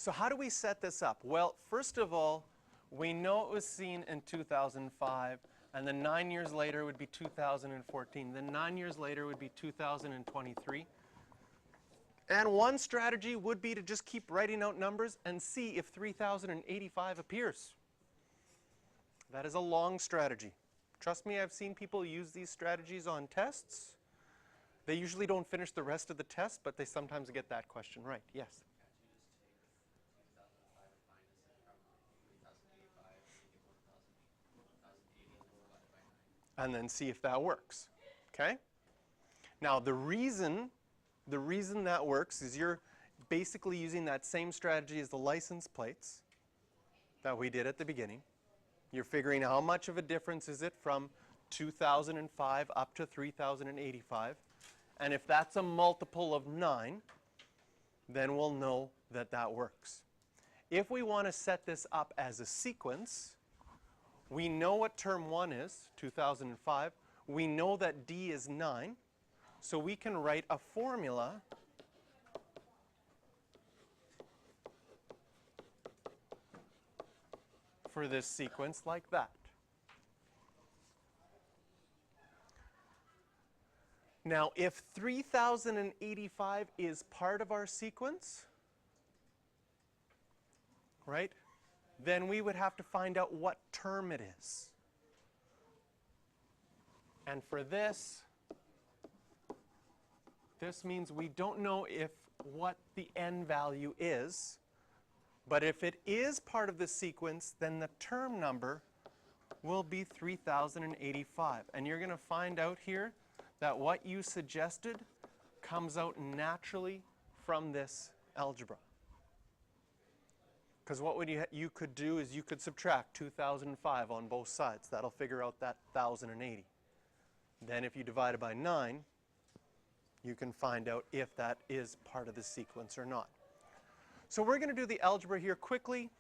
So how do we set this up? Well, first of all, we know it was seen in 2005, and then 9 years later would be 2014. Then 9 years later would be 2023. And one strategy would be to just keep writing out numbers and see if 3085 appears. That is a long strategy. Trust me, I've seen people use these strategies on tests. They usually don't finish the rest of the test, but they sometimes get that question right. Yes? And then see if that works. Okay? Now the reason that works is you're basically using that same strategy as the license plates that we did at the beginning. You're figuring how much of a difference is it from 2005 up to 3085. And if that's a multiple of 9, then we'll know that that works. If we want to set this up as a sequence, we know what term 1 is, 2005. We know that D is 9. So we can write a formula for this sequence like that. Now, if 3085 is part of our sequence, right, then we would have to find out what term it is. And for this means we don't know what the n value is, but if it is part of the sequence, then the term number will be 3085. And you're going to find out here that what you suggested comes out naturally from this algebra. Because what you could do is you could subtract 2005 on both sides. That'll figure out that 1080. Then if you divide it by 9, you can find out if that is part of the sequence or not. So we're going to do the algebra here quickly.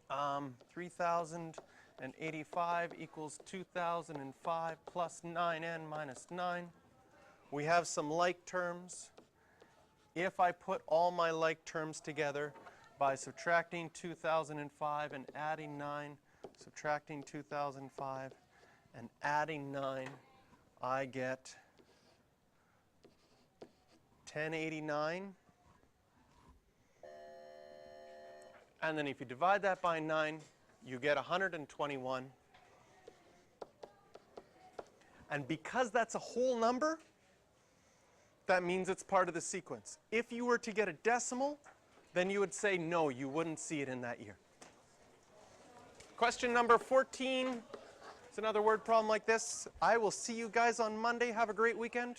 3085 equals 2005 plus 9n minus 9. We have some like terms. If I put all my like terms together by subtracting 2005 and adding 9, subtracting 2005 and adding 9, I get 1089. And then if you divide that by 9, you get 121. And because that's a whole number, that means it's part of the sequence. If you were to get a decimal, then you would say no, you wouldn't see it in that year. Question number 14. It's another word problem like this. I will see you guys on Monday. Have a great weekend.